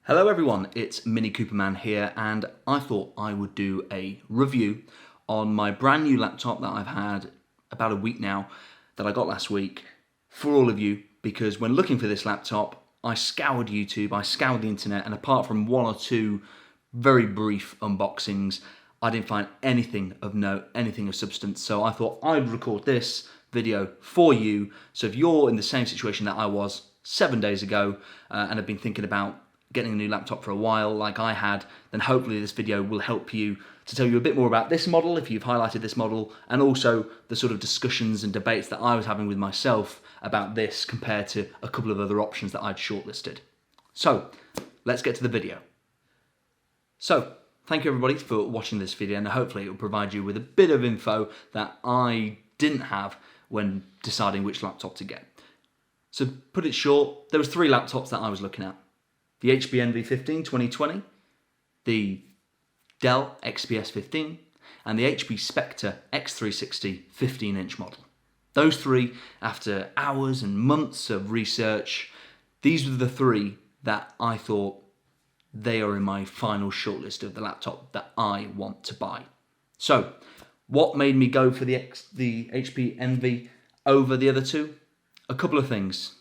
Hello everyone, it's Mini Cooperman here, and I thought I would do a review on my brand new laptop that I've had about a week now, that I got last week, for all of you, because when looking for this laptop, I scoured YouTube, I scoured the internet, and apart from one or two very brief unboxings, I didn't find anything of note, anything of substance, so I thought I'd record this video for you, so if you're in the same situation that I was 7 days ago, and have been thinking about getting a new laptop for a while like I had, then hopefully this video will help you to tell you a bit more about this model if you've highlighted this model, and also the sort of discussions and debates that I was having with myself about this compared to a couple of other options that I'd shortlisted. So let's get to the video. So thank you everybody for watching this video, and hopefully it will provide you with a bit of info that I didn't have when deciding which laptop to get. So put it short, there was three laptops that I was looking at. The HP Envy 15 2020, the Dell XPS 15, and the HP Spectre X360 15-inch model. Those three, after hours and months of research, these were the three that I thought they are in my final shortlist of the laptop that I want to buy. So, what made me go for the HP Envy over the other two? A couple of things.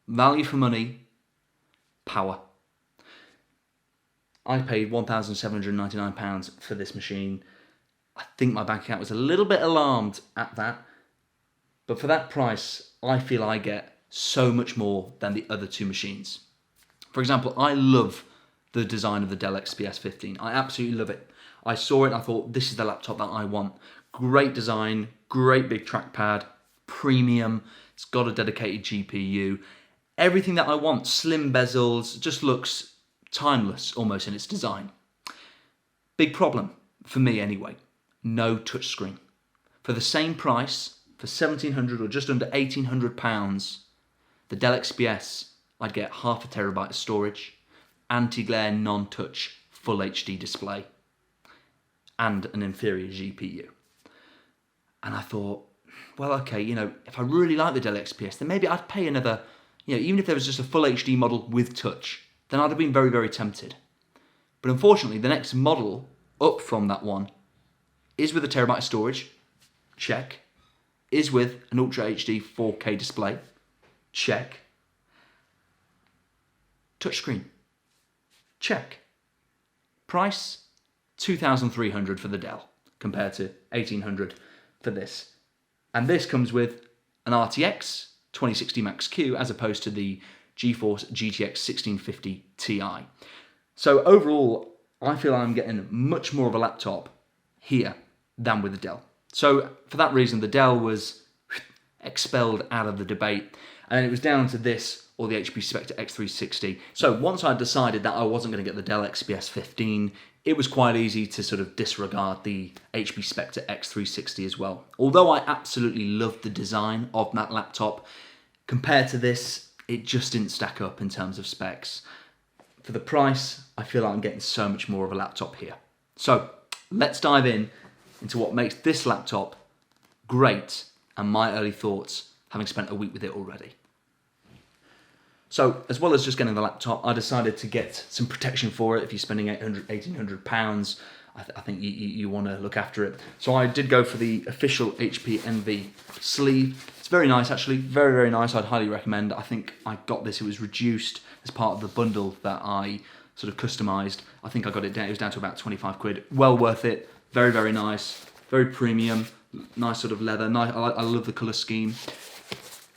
Value for money, power. I paid £1,799 for this machine. I think my bank account was a little bit alarmed at that, but for that price, I feel I get so much more than the other two machines. For example, I love the design of the Dell XPS 15. I absolutely love it. I saw it and I thought, this is the laptop that I want. Great design, great big trackpad, premium, it's got a dedicated GPU. Everything that I want, slim bezels, just looks timeless almost in its design. Big problem, for me anyway, no touchscreen. For the same price, for £1,700 or just under £1,800, the Dell XPS, I'd get half a terabyte of storage, anti-glare, non-touch, full HD display, and an inferior GPU. And I thought, well, okay, if I really like the Dell XPS, then maybe I'd pay another, even if there was just a full HD model with touch, then I'd have been very, very tempted. But unfortunately, the next model up from that one is with a terabyte of storage, check. Is with an Ultra HD 4K display, check. Touchscreen, check. Price, $2,300 for the Dell, compared to $1,800 for this. And this comes with an RTX 2060 Max-Q as opposed to the Geforce GTX 1650 Ti. So overall, I feel I'm getting much more of a laptop here than with the Dell. So for that reason, the Dell was expelled out of the debate, and it was down to this or the HP Spectre X360. So once I decided that I wasn't going to get the Dell XPS 15, it was quite easy to sort of disregard the HP Spectre X360 as well. Although I absolutely loved the design of that laptop, compared to this, it just didn't stack up in terms of specs. For the price, I feel like I'm getting so much more of a laptop here. So let's dive into what makes this laptop great and my early thoughts, having spent a week with it already. So as well as just getting the laptop, I decided to get some protection for it. If you're spending £1,800, I think you want to look after it. So I did go for the official HP Envy sleeve. It's very nice actually, very, very nice. I'd highly recommend. I think I got this, it was reduced as part of the bundle that I sort of customised. I think I got it down, it was down to about 25 quid. Well worth it, very, very nice, very premium, nice sort of leather. Nice, I love the colour scheme.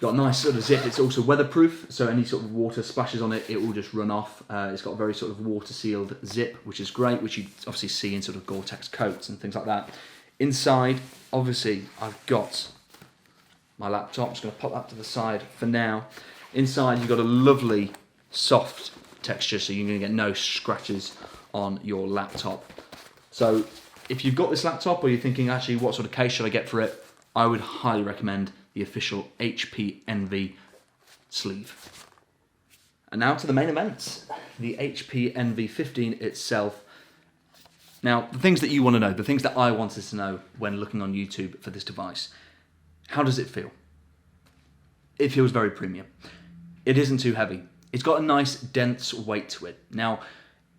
Got a nice sort of zip. It's also weatherproof, so any sort of water splashes on it, it will just run off. It's got a very sort of water-sealed zip, which is great, which you obviously see in sort of Gore-Tex coats and things like that. Inside, obviously, I've got my laptop. I'm just going to pop that to the side for now. Inside, you've got a lovely, soft texture, so you're going to get no scratches on your laptop. So if you've got this laptop, or you're thinking, actually, what sort of case should I get for it, I would highly recommend the official HP Envy sleeve. And now to the main events, the HP Envy 15 itself. Now, the things that you want to know, the things that I wanted to know when looking on YouTube for this device. How does it feel? It feels very premium. It isn't too heavy. It's got a nice dense weight to it. Now,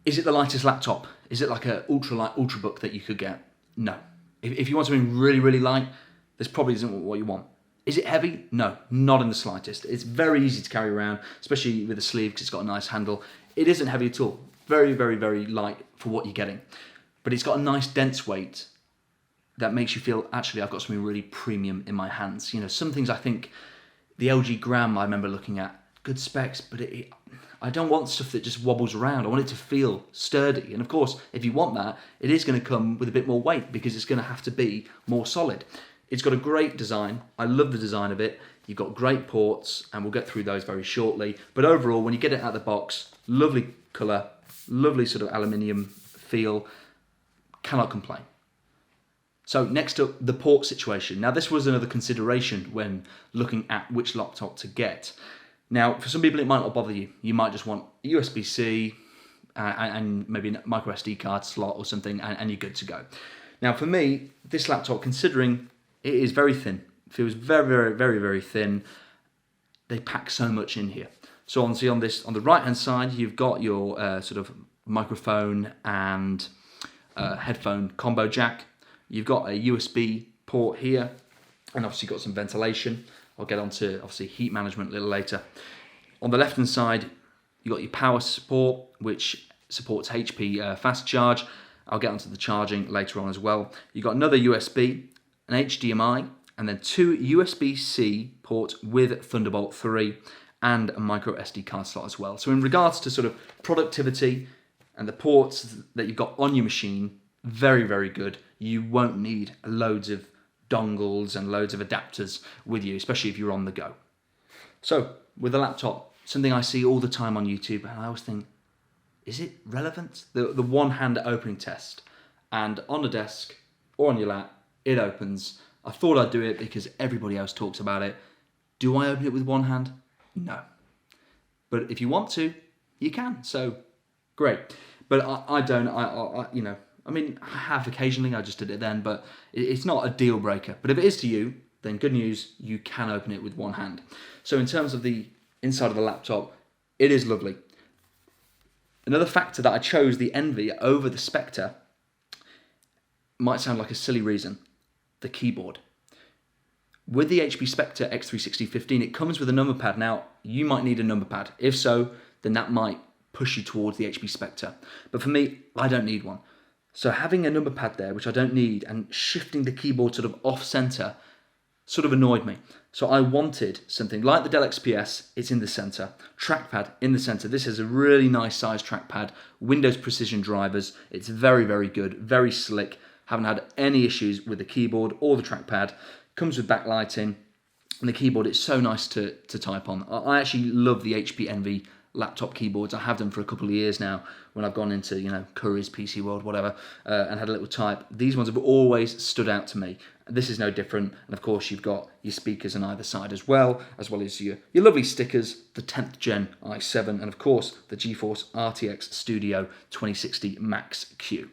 is it the lightest laptop? Is it like an ultralight ultrabook that you could get? No. If you want something really, really light, this probably isn't what you want. Is it heavy? No, not in the slightest. It's very easy to carry around, especially with a sleeve because it's got a nice handle. It isn't heavy at all. Very, very, very light for what you're getting. But it's got a nice dense weight that makes you feel, actually, I've got something really premium in my hands. You know, some things I think, the LG Gram I remember looking at, good specs, but I don't want stuff that just wobbles around. I want it to feel sturdy. And of course, if you want that, it is going to come with a bit more weight because it's going to have to be more solid. It's got a great design. I love the design of it. You've got great ports, and we'll get through those very shortly. But overall, when you get it out of the box, lovely colour, lovely sort of aluminium feel, cannot complain. So next up, the port situation. Now, this was another consideration when looking at which laptop to get. Now, for some people, it might not bother you. You might just want USB-C and maybe a micro SD card slot or something, and you're good to go. Now, for me, this laptop, considering it is very thin, it feels very, very, very, very thin, they pack so much in here. So on the right-hand side, you've got your sort of microphone and headphone combo jack. You've got a USB port here, and obviously got some ventilation. I'll get onto, obviously, heat management a little later. On the left-hand side, you've got your power support, which supports HP fast charge. I'll get onto the charging later on as well. You've got another USB, an HDMI, and then two USB-C ports with Thunderbolt 3 and a micro SD card slot as well. So in regards to sort of productivity and the ports that you've got on your machine, very, very good. You won't need loads of dongles and loads of adapters with you, especially if you're on the go. So with the laptop, something I see all the time on YouTube, and I always think, is it relevant? The one-hand opening test. And on the desk or on your lap, it opens. I thought I'd do it because everybody else talks about it. Do I open it with one hand? No. But if you want to, you can. So great. But I don't. I mean, I have occasionally. I just did it then, but it's not a deal breaker. But if it is to you, then good news, you can open it with one hand. So in terms of the inside of the laptop, it is lovely. Another factor that I chose the Envy over the Spectre might sound like a silly reason, the keyboard. With the HP Spectre X360 15, it comes with a number pad. Now, you might need a number pad. If so, then that might push you towards the HP Spectre. But for me, I don't need one. So having a number pad there, which I don't need, and shifting the keyboard sort of off-center sort of annoyed me. So I wanted something like the Dell XPS, it's in the center. Trackpad in the center. This is a really nice size trackpad. Windows precision drivers. It's very, very good, very slick. Haven't had any issues with the keyboard or the trackpad. Comes with backlighting. And the keyboard, it's so nice to type on. I actually love the HP Envy laptop keyboards. I have them for a couple of years now when I've gone into, Curry's, PC World, whatever, and had a little type. These ones have always stood out to me. This is no different. And of course, you've got your speakers on either side as well as your lovely stickers, the 10th Gen i7, and of course, the Geforce RTX Studio 2060 Max Q.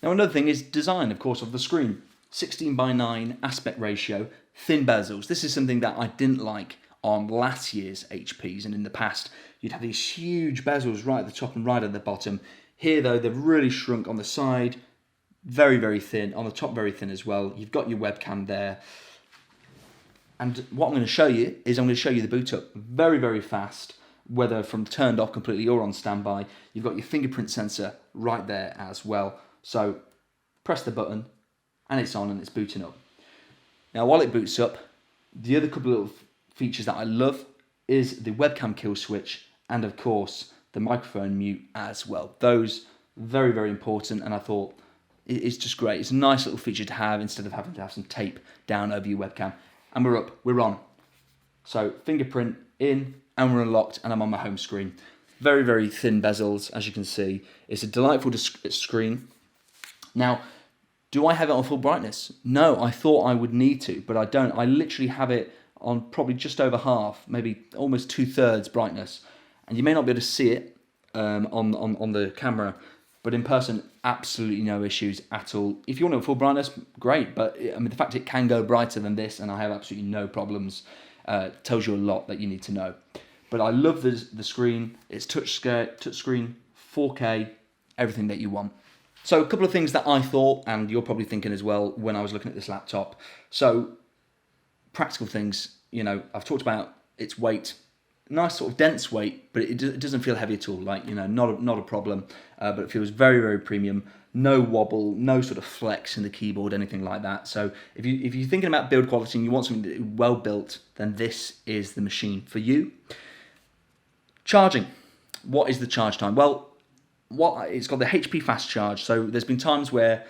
Now, another thing is design, of course, of the screen. 16:9 aspect ratio, thin bezels. This is something that I didn't like on last year's HPs, and in the past you'd have these huge bezels right at the top and right at the bottom. Here though, they've really shrunk on the side, very, very thin, on the top very thin as well. You've got your webcam there, and what I'm going to show you is I'm going to show you the boot up very, very fast, whether from turned off completely or on standby. You've got your fingerprint sensor right there as well, so press the button and it's on and it's booting up. Now while it boots up, the other couple of features that I love is the webcam kill switch and of course the microphone mute as well. Those very, very important, and I thought it's just great. It's a nice little feature to have instead of having to have some tape down over your webcam. And we're up, we're on. So fingerprint in and we're unlocked and I'm on my home screen. Very, very thin bezels, as you can see. It's a delightful screen. Now, do I have it on full brightness? No, I thought I would need to, but I don't. I literally have it on probably just over half, maybe almost 2/3 brightness. And you may not be able to see it on the camera, but in person, absolutely no issues at all. If you want it on full brightness, great. But I mean, the fact it can go brighter than this, and I have absolutely no problems, tells you a lot that you need to know. But I love the screen. It's touch screen, 4K, everything that you want. So a couple of things that I thought, and you're probably thinking as well when I was looking at this laptop. So practical things, you know, I've talked about its weight, nice sort of dense weight, but it doesn't feel heavy at all. Like, you know, not a problem, but it feels very, very premium. No wobble, no sort of flex in the keyboard, anything like that. So if you're thinking about build quality and you want something that is well built, then this is the machine for you. Charging. What is the charge time? Well, it's got the HP fast charge. So there's been times where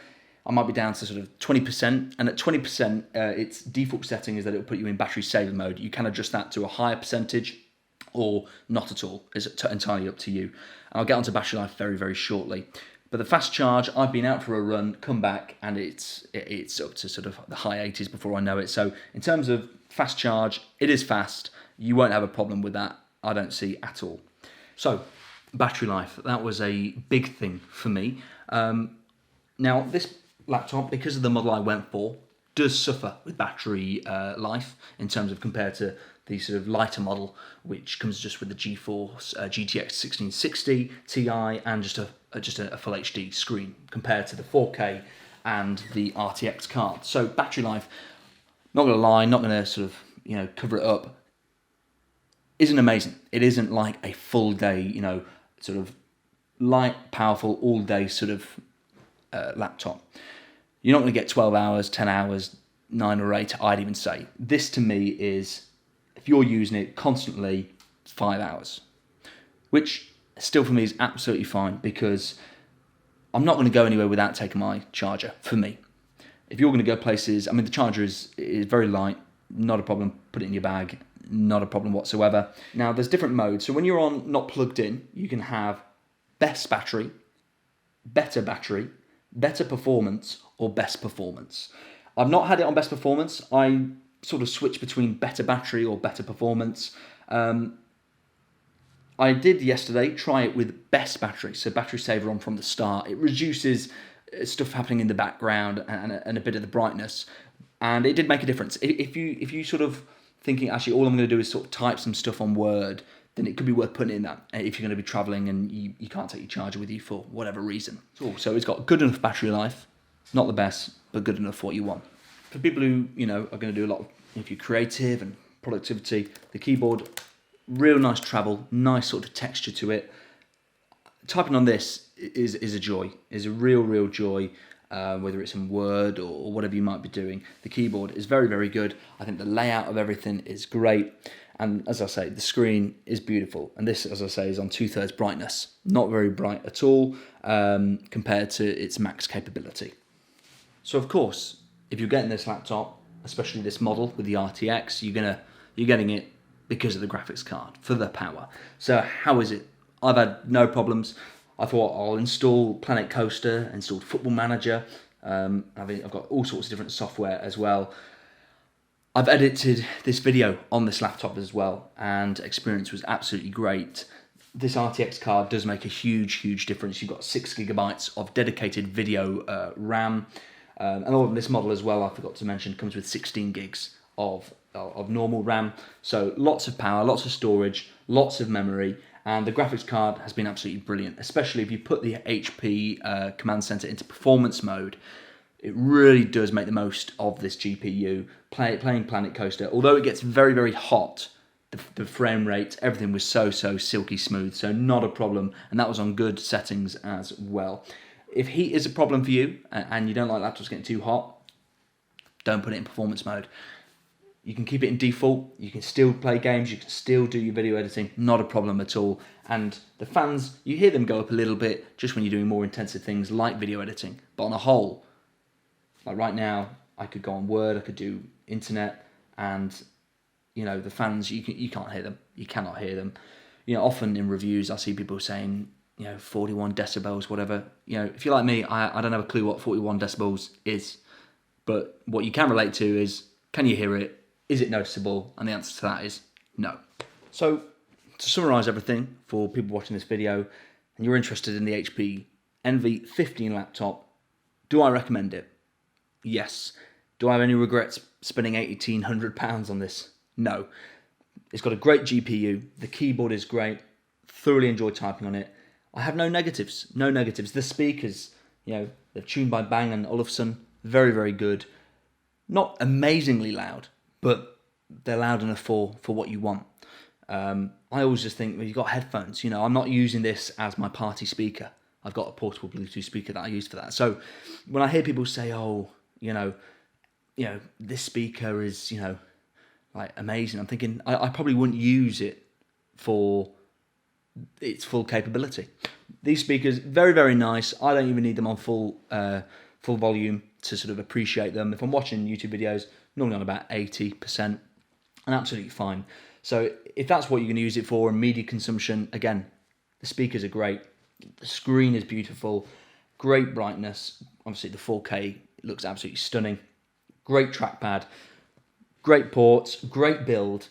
I might be down to sort of 20%, and at 20%, its default setting is that it'll put you in battery saver mode. You can adjust that to a higher percentage or not at all. It's entirely up to you. And I'll get onto battery life very, very shortly. But the fast charge, I've been out for a run, come back, and it's up to sort of the high 80s before I know it. So in terms of fast charge, it is fast. You won't have a problem with that, I don't see at all. So battery life, that was a big thing for me. Now this laptop, because of the model I went for, does suffer with battery life in terms of compared to the sort of lighter model, which comes just with the Geforce GTX 1660 Ti and just a full HD screen compared to the 4K and the RTX card. So battery life, not going to lie, not going to sort of, you know, cover it up, isn't amazing. It isn't like a full day, you know, sort of light, powerful, all day sort of laptop. You're not going to get 12 hours, 10 hours, 9 or 8, I'd even say. This to me is, if you're using it constantly, 5 hours. Which still for me is absolutely fine, because I'm not going to go anywhere without taking my charger, for me. If you're going to go places, I mean, the charger is very light, not a problem. Put it in your bag, not a problem whatsoever. Now, there's different modes. So when you're on not plugged in, you can have best battery, better performance, or best performance. I've not had it on best performance. I sort of switch between better battery or better performance. I did yesterday try it with best battery, so battery saver on from the start. It reduces stuff happening in the background and a bit of the brightness, and it did make a difference. If you sort of thinking, actually all I'm going to do is sort of type some stuff on Word, then it could be worth putting in that if you're going to be traveling and you can't take your charger with you for whatever reason. So it's got good enough battery life, not the best, but good enough for what you want. For people who, you know, are going to do a lot of, if you're creative and productivity, the keyboard, real nice travel, nice sort of texture to it. Typing on this is a joy, is a real joy, whether it's in Word or whatever you might be doing. The keyboard is very, very good. I think the layout of everything is great. And as I say, the screen is beautiful. And this, as I say, is on 2/3 brightness. Not very bright at all compared to its max capability. So of course, if you're getting this laptop, especially this model with the RTX, you're getting it because of the graphics card, for the power. So how is it? I've had no problems. I thought I'll install Planet Coaster, installed Football Manager. I've got all sorts of different software as well. I've edited this video on this laptop as well, and experience was absolutely great. This RTX card does make a huge difference. You've got 6 GB of dedicated video RAM, and on this model as well, I forgot to mention, comes with 16 gigs of normal RAM. So lots of power, lots of storage, lots of memory, and the graphics card has been absolutely brilliant, especially if you put the HP Command Center into performance mode. It really does make the most of this GPU. Playing Planet Coaster, although it gets very, very hot, the frame rate, everything was so silky smooth, so not a problem, and that was on good settings as well. If heat is a problem for you, and you don't like laptops getting too hot, don't put it in performance mode. You can keep it in default, you can still play games, you can still do your video editing, not a problem at all. And the fans, you hear them go up a little bit just when you're doing more intensive things like video editing, but on a whole, like right now, I could go on Word, I could do internet, and you know, the fans, you can't hear them. You cannot hear them. You know, often in reviews, I see people saying, you know, 41 decibels, whatever. You know, if you're like me, I don't have a clue what 41 decibels is. But what you can relate to is, can you hear it? Is it noticeable? And the answer to that is no. So, to summarise everything for people watching this video, and you're interested in the HP Envy 15 laptop, do I recommend it? Yes. Do I have any regrets spending £1,800 on this? No. It's got a great GPU. The keyboard is great. Thoroughly enjoy typing on it. I have no negatives. No negatives. The speakers, they're tuned by Bang & Olufsen. Very, very good. Not amazingly loud, but they're loud enough for what you want. I always just think, well, you've got headphones. I'm not using this as my party speaker. I've got a portable Bluetooth speaker that I use for that. So when I hear people say, oh, this speaker is, like amazing, I'm thinking I probably wouldn't use it for its full capability. These speakers, very, very nice. I don't even need them on full volume to sort of appreciate them. If I'm watching YouTube videos, normally on about 80%, and absolutely fine. So if that's what you're going to use it for, and media consumption, again, the speakers are great. The screen is beautiful, great brightness. Obviously the 4K looks absolutely stunning. Great trackpad, great ports, great build.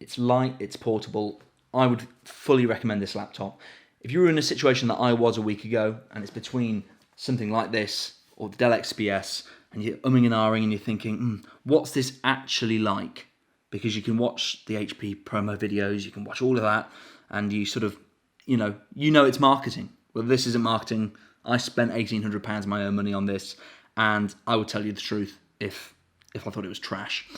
It's light, it's portable. I would fully recommend this laptop. If you were in a situation that I was a week ago, and it's between something like this or the Dell XPS, and you're umming and ahhing and you're thinking, what's this actually like? Because you can watch the HP promo videos, you can watch all of that, and you sort of, you know it's marketing. Well, this isn't marketing. I spent £1,800 of my own money on this, and I would tell you the truth if I thought it was trash.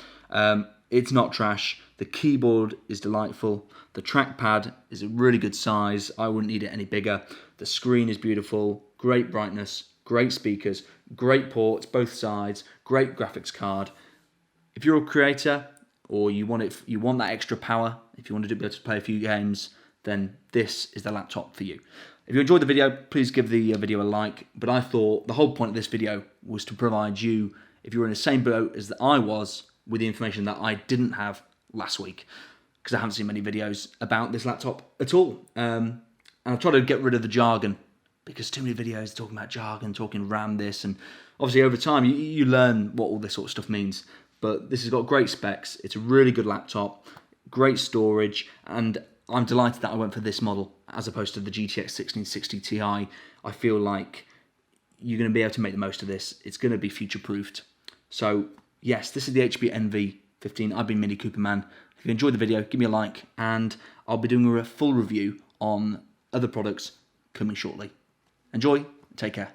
It's not trash. The keyboard is delightful. The trackpad is a really good size. I wouldn't need it any bigger. The screen is beautiful. Great brightness. Great speakers. Great ports, both sides. Great graphics card. If you're a creator or you want that extra power, if you want to be able to play a few games, then this is the laptop for you. If you enjoyed the video, please give the video a like. But I thought the whole point of this video was to provide you, if you're in the same boat as I was, with the information that I didn't have last week, because I haven't seen many videos about this laptop at all. And I've tried to get rid of the jargon, because too many videos talking about jargon, talking RAM this, and obviously over time you learn what all this sort of stuff means. But this has got great specs. It's a really good laptop, great storage, and I'm delighted that I went for this model as opposed to the GTX 1660 Ti. I feel like you're going to be able to make the most of this. It's going to be future-proofed. So yes, this is the HP Envy 15. I've been Mini Cooper Man. If you enjoyed the video, give me a like, and I'll be doing a full review on other products coming shortly. Enjoy, take care.